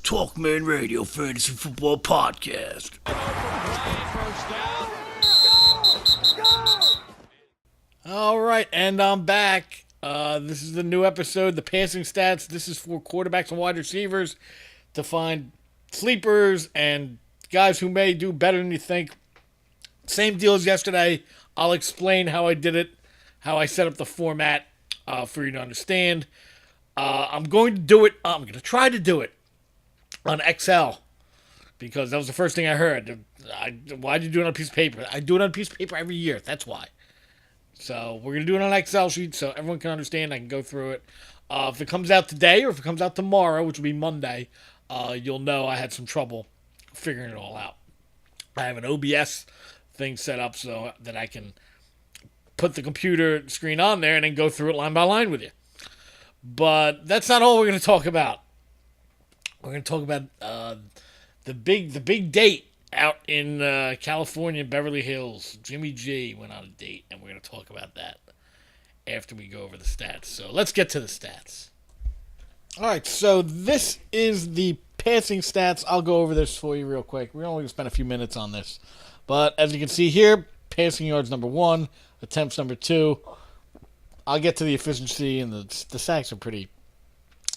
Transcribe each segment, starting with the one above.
TalkMan Radio Fantasy Football Podcast. All right, and I'm back. This is the new episode, the passing stats. This is for quarterbacks and wide receivers to find sleepers and guys who may do better than you think. Same deal as yesterday. I'll explain how I did it, how I set up the format for you to understand. I'm going to try to do it on Excel because that was the first thing I heard. Why did you do it on a piece of paper? I do it on a piece of paper every year. That's why. So we're going to do it on an Excel sheet so everyone can understand. I can go through it. If it comes out today or if it comes out tomorrow, which will be Monday, you'll know I had some trouble figuring it all out. I have an OBS thing set up so that I can put the computer screen on there and then go through it line by line with you. But that's not all we're going to talk about. We're going to talk about the big date out in California, Beverly Hills. Jimmy G went on a date, and we're going to talk about that after we go over the stats. So let's get to the stats. All right, so this is the passing stats. I'll go over this for you real quick. We're only going to spend a few minutes on this. But as you can see here, passing yards number 1, attempts number 2. I'll get to the efficiency, and the sacks are pretty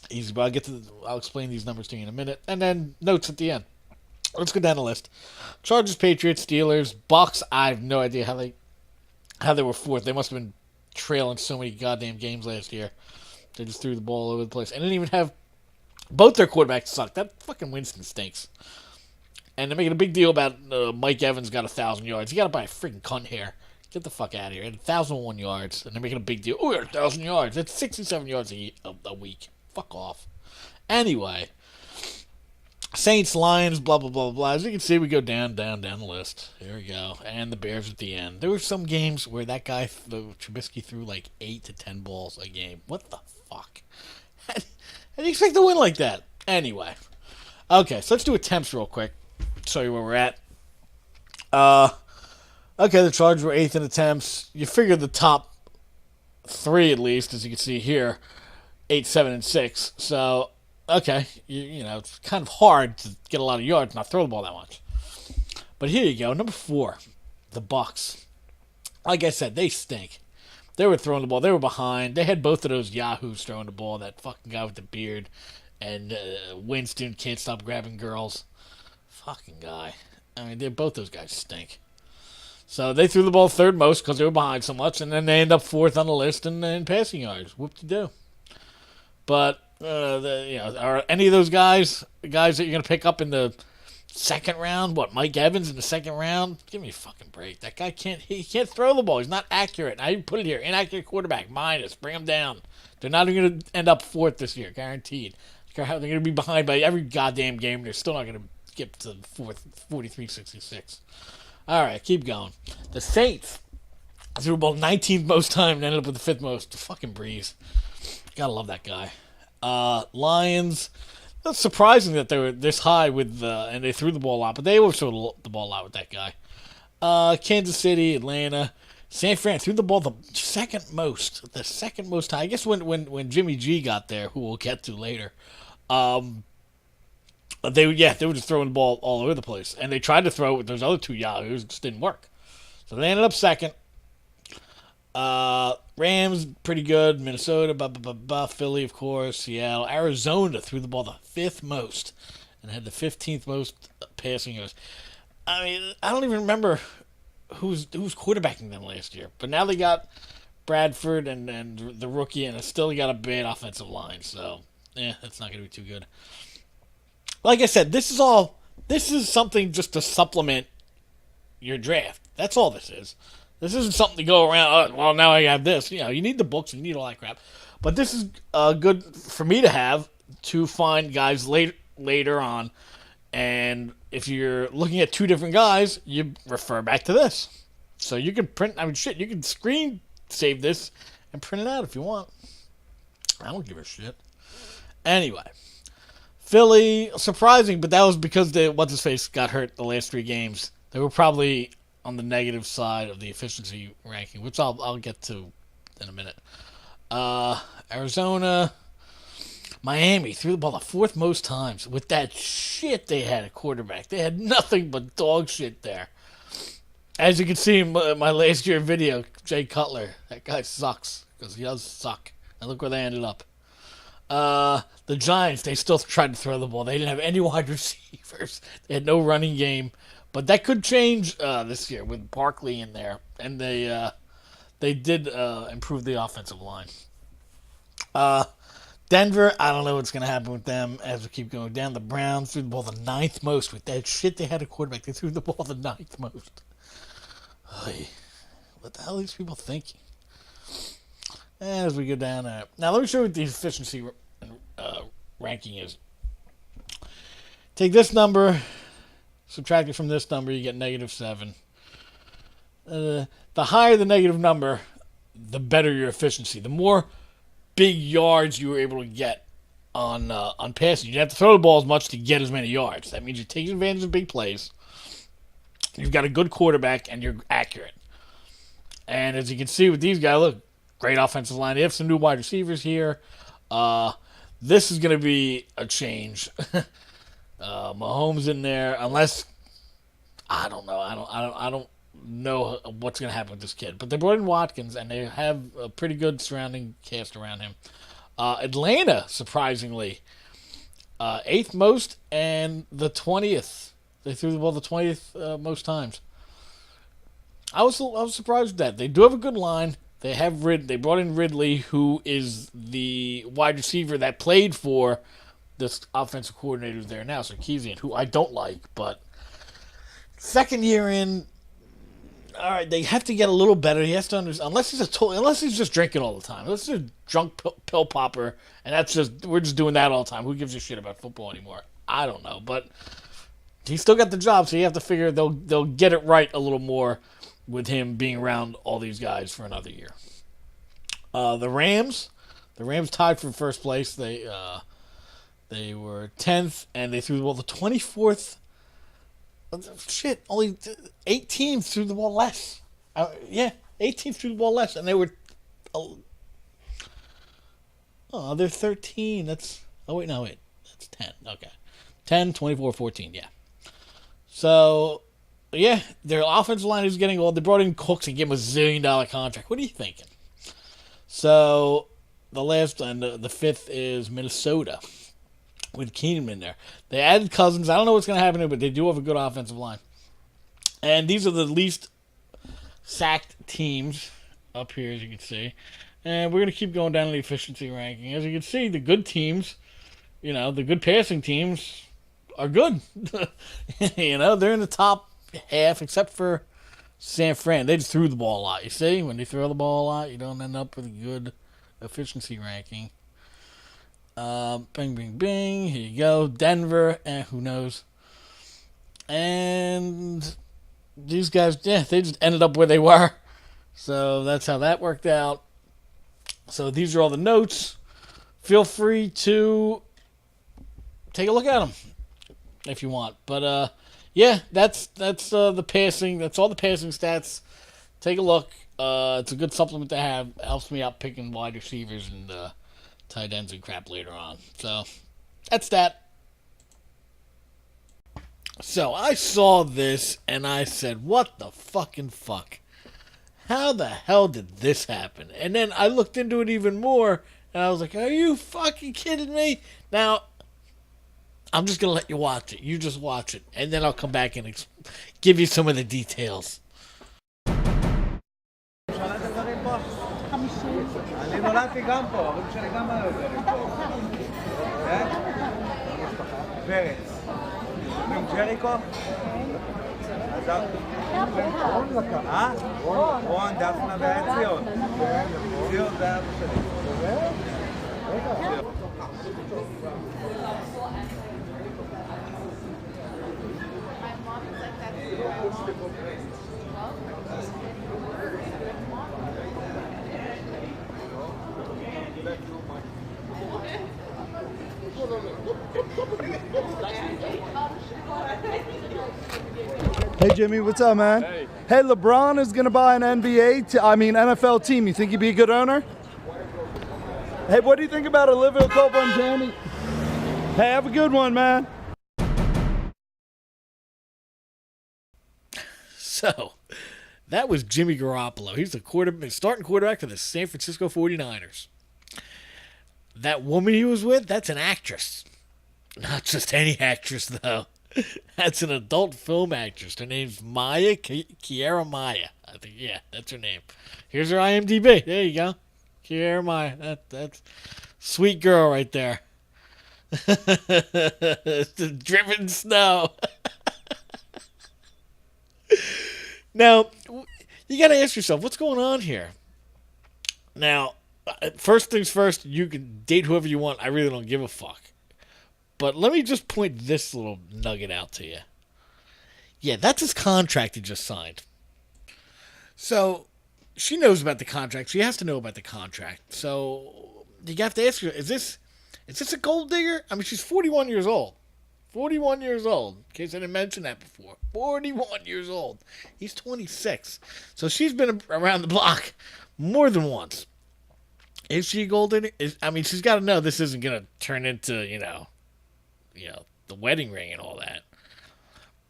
easy, but I'll explain these numbers to you in a minute. And then notes at the end. Let's go down the list. Chargers, Patriots, Steelers, Bucks. I have no idea how they were fourth. They must have been trailing so many goddamn games last year. They just threw the ball all over the place. And didn't even have both their quarterbacks suck. That fucking Winston stinks. And they're making a big deal about Mike Evans got 1,000 yards. He got it by a freaking cunt hair. Get the fuck out of here. He had 1,001 yards. And they're making a big deal. Oh, he had 1,000 yards. That's 67 yards a week. Fuck off. Anyway. Saints, Lions, blah, blah, blah, blah. As you can see, we go down the list. Here we go. And the Bears at the end. There were some games where that guy, Trubisky, threw like 8 to 10 balls a game. What the fuck? How do you expect to win like that? Anyway. Okay, so let's do attempts real quick. Show you where we're at. Okay, the Chargers were 8th in attempts. You figure the top 3, at least, as you can see here, 8, 7, and 6. So, okay, you know, it's kind of hard to get a lot of yards and not throw the ball that much. But here you go, number 4, the Bucks. Like I said, they stink. They were throwing the ball. They were behind. They had both of those yahoos throwing the ball, that fucking guy with the beard, and Winston can't stop grabbing girls. Fucking guy. I mean, both those guys stink. So they threw the ball third most because they were behind so much, and then they end up 4th on the list in passing yards. Whoop-de-doo. But, are any of those guys the guys that you're going to pick up in the second round? What, Mike Evans in the second round? Give me a fucking break. That guy can't throw the ball. He's not accurate. I put it here. Inaccurate quarterback. Minus. Bring him down. They're not even going to end up 4th this year. Guaranteed. They're going to be behind by every goddamn game. They're still not going to get to 4th, 43-66. All right, keep going. The Saints threw the ball 19th most time and ended up with the 5th most. Fucking Breeze. Gotta love that guy. Lions. That's surprising that they were this high with and they threw the ball a lot, but they always threw the ball a lot with that guy. Kansas City, Atlanta, San Fran threw the ball the second most high. I guess when Jimmy G got there, who we'll get to later, they were just throwing the ball all over the place, and they tried to throw it with those other 2 yahoos, it just didn't work. So they ended up second. Rams, pretty good. Minnesota, Philly, of course. Seattle. Arizona threw the ball the 5th most and had the 15th most passing yards. I mean, I don't even remember who's quarterbacking them last year. But now they got Bradford and the rookie, and it's still got a bad offensive line. So, that's not going to be too good. Like I said, this is something just to supplement your draft. That's all this is. This isn't something to go around, well, now I have this. You know, you need the books, you need all that crap. But this is good for me to have to find guys later on. And if you're looking at 2 different guys, you refer back to this. So you can you can screen save this and print it out if you want. I don't give a shit. Anyway, Philly, surprising, but that was because what's-his-face got hurt the last 3 games. They were probably on the negative side of the efficiency ranking, which I'll get to in a minute. Arizona, Miami threw the ball the fourth most times with that shit they had at quarterback. They had nothing but dog shit there. As you can see in my last year video, Jay Cutler, that guy sucks because he does suck. And look where they ended up. The Giants, they still tried to throw the ball. They didn't have any wide receivers. They had no running game. But that could change this year with Barkley in there. And they did improve the offensive line. Denver, I don't know what's going to happen with them as we keep going down. The Browns threw the ball the ninth most. With that shit they had a quarterback, they threw the ball the ninth most. Oy. What the hell are these people thinking? As we go down there. Now, let me show you what the efficiency ranking is. Take this number, subtract it from this number, you get -7. The higher the negative number, the better your efficiency. The more big yards you were able to get on passing. You have to throw the ball as much to get as many yards. That means you're taking advantage of big plays. You've got a good quarterback, and you're accurate. And as you can see with these guys, look, great offensive line. They have some new wide receivers here. This is going to be a change. Mahomes in there, unless I don't know. I don't know what's going to happen with this kid. But they brought in Watkins, and they have a pretty good surrounding cast around him. Atlanta, surprisingly, 8th most and the 20th. They threw the ball the 20th most times. I was surprised with that. They do have a good line. They brought in Ridley, who is the wide receiver that played for this offensive coordinator there now, Sarkisian, who I don't like, but second year in, all right, they have to get a little better. He has to understand, unless he's just drinking all the time. Unless he's a drunk pill popper, and we're just doing that all the time. Who gives a shit about football anymore? I don't know, but he still got the job, so you have to figure they'll get it right a little more with him being around all these guys for another year. The Rams tied for first place. They were 10th, and they threw the ball the 24th. Shit, only 8 teams threw the ball less. 8 teams threw the ball less, and they were. They're 13. That's 10. Okay, 10, 24, 14. Yeah. So, yeah, their offensive line is getting old. They brought in Cooks and gave him a $1 zillion contract. What are you thinking? So, the last and the 5th is Minnesota with Keenum in there. They added Cousins. I don't know what's going to happen here, but they do have a good offensive line. And these are the least sacked teams up here, as you can see. And we're going to keep going down the efficiency ranking. As you can see, the good teams, the good passing teams are good. They're in the top half, except for San Fran. They just threw the ball a lot. You see, when they throw the ball a lot, you don't end up with a good efficiency ranking. Bing, bing, bing. Here you go. Denver. Who knows? And these guys, they just ended up where they were. So that's how that worked out. So these are all the notes. Feel free to take a look at them if you want. But that's the passing. That's all the passing stats. Take a look. It's a good supplement to have. It helps me out picking wide receivers and tight ends and crap later on. So that's that. So I saw this and I said, what the fucking fuck? How the hell did this happen? And then I looked into it even more and I was like, are you fucking kidding me? Now, I'm just going to let you watch it. You just watch it. And then I'll come back and give you some of the details. אני נולדתי גם פה, ההורים שלי גם היו גרים פה. כן? פרץ. מג'ריקו? רון, דפנה וציון. ציון זה אבא שלי. Hey Jimmy, what's up, man? Hey, LeBron is gonna buy an NFL team. You think he'd be a good owner? Hey, what do you think about Olivia Culp on Jamie? Hey, have a good one, man. So, that was Jimmy Garoppolo. He's the starting quarterback for the San Francisco 49ers. That woman he was with, that's an actress. Not just any actress, though. That's an adult film actress. Her name's Maya, Kiara Maya. I think, yeah, that's her name. Here's her IMDb. There you go. Kiara Maya. That's sweet girl right there. The driven snow. Now, you got to ask yourself, what's going on here? Now, first things first, you can date whoever you want. I really don't give a fuck. But let me just point this little nugget out to you. Yeah, that's his contract he just signed. So, she knows about the contract. She has to know about the contract. So, you have to ask her, is this a gold digger? I mean, she's 41 years old. 41 years old. In case I didn't mention that before. 41 years old. He's 26. So, she's been around the block more than once. Is she a gold digger? I mean, she's got to know this isn't going to turn into, the wedding ring and all that.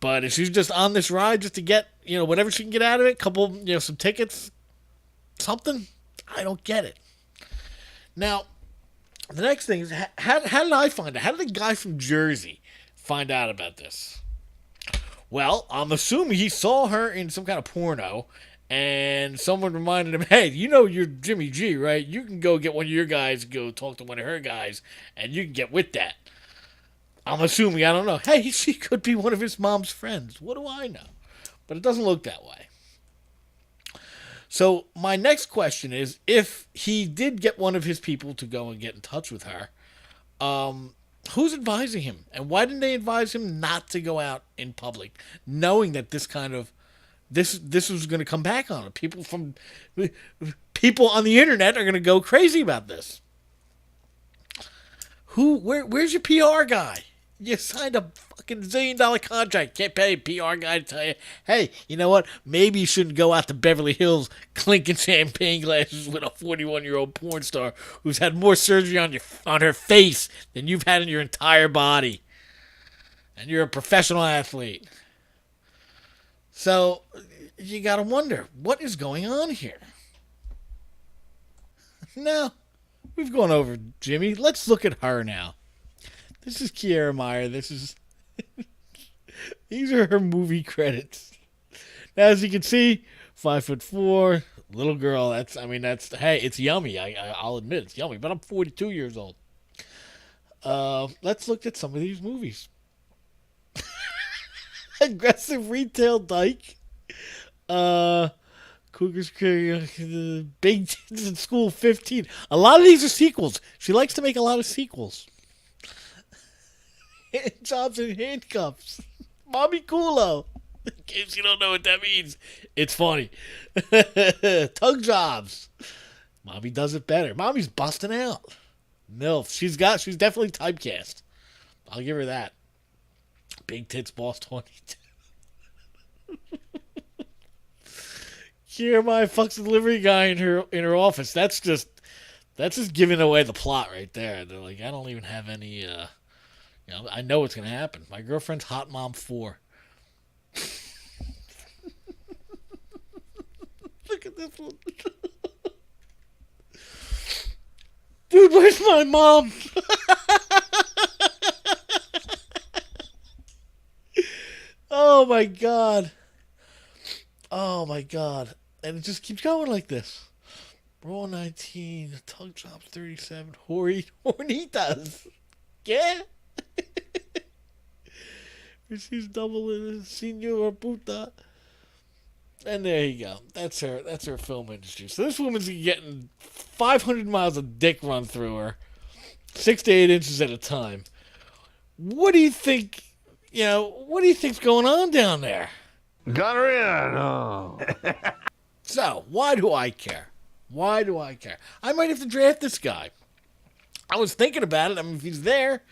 But if she's just on this ride just to get, whatever she can get out of it, some tickets, something, I don't get it. Now, the next thing is, how did I find out? How did the guy from Jersey find out about this? Well, I'm assuming he saw her in some kind of porno, and someone reminded him, hey, you're Jimmy G, right? You can go get one of your guys, go talk to one of her guys, and you can get with that. I'm assuming, I don't know. Hey, she could be one of his mom's friends. What do I know? But it doesn't look that way. So my next question is, if he did get one of his people to go and get in touch with her, who's advising him? And why didn't they advise him not to go out in public, knowing that this was going to come back on him? People on the internet are going to go crazy about this. Where's your PR guy? You signed a fucking $1 zillion contract. Can't pay a PR guy to tell you, hey, you know what? Maybe you shouldn't go out to Beverly Hills clinking champagne glasses with a 41-year-old porn star who's had more surgery on her face than you've had in your entire body. And you're a professional athlete. So, you gotta wonder, what is going on here? Now, we've gone over Jimmy. Let's look at her now. This is Kiara Meyer. These are her movie credits. Now, as you can see, 5'4", little girl. Hey, it's yummy. I'll admit it's yummy, but I'm 42 years old. Let's look at some of these movies. Aggressive Retail Dyke. Cougars, Big Tits in School 15. A lot of these are sequels. She likes to make a lot of sequels. Jobs in Handcuffs. Mommy Culo. In case you don't know what that means, it's funny. Tug Jobs. Mommy does it better. Mommy's busting out. MILF. She's definitely typecast. I'll give her that. Big Tits Boss 22. Here, my fucks the delivery guy in her office. That's just giving away the plot right there. They're like, I don't even have any. I know what's gonna happen. My girlfriend's Hot Mom 4. Look at this one, dude. Where's my mom? Oh my god. Oh my god. And it just keeps going like this. Roll 19, Tug Jobs 37, Hornitas. Yeah? She's double in Senor Puta. And there you go. That's her film industry. So this woman's getting 500 miles of dick run through her, 6 to 8 inches at a time. What do you think? What do you think's going on down there? Gonorrhea. So, why do I care? I might have to draft this guy. I was thinking about it. I mean, if he's there,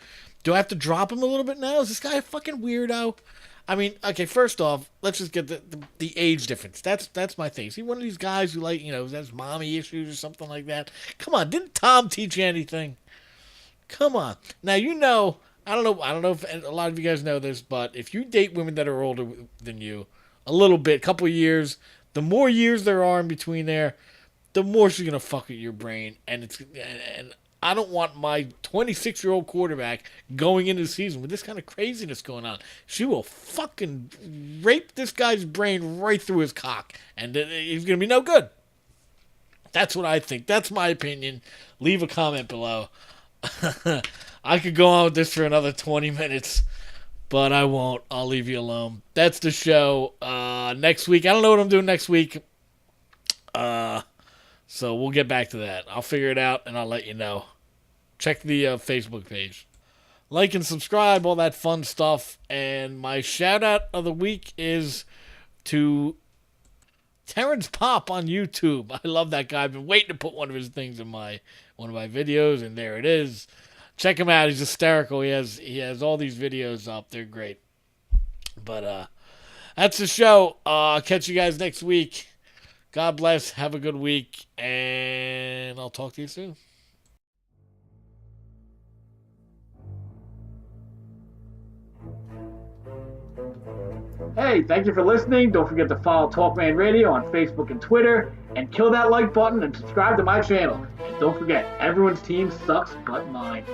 do I have to drop him a little bit now? Is this guy a fucking weirdo? I mean, okay, first off, let's just get the age difference. That's my thing. Is he one of these guys who, like, has mommy issues or something like that? Come on, didn't Tom teach you anything? Come on. Now, I don't know if a lot of you guys know this, but if you date women that are older than you, a little bit, couple years, the more years there are in between there, the more she's gonna fuck with your brain, and I don't want my 26-year-old quarterback going into the season with this kind of craziness going on. She will fucking rape this guy's brain right through his cock, and he's going to be no good. That's what I think. That's my opinion. Leave a comment below. I could go on with this for another 20 minutes, but I won't. I'll leave you alone. That's the show. Next week, I don't know what I'm doing next week. So we'll get back to that. I'll figure it out, and I'll let you know. Check the Facebook page. Like and subscribe, all that fun stuff. And my shout-out of the week is to Terrence Pop on YouTube. I love that guy. I've been waiting to put one of his things in one of my videos, and there it is. Check him out. He's hysterical. He has all these videos up. They're great. But that's the show. I'll catch you guys next week. God bless. Have a good week. And I'll talk to you soon. Hey, thank you for listening. Don't forget to follow TalkMan Radio on Facebook and Twitter. And kill that like button and subscribe to my channel. And don't forget, everyone's team sucks but mine.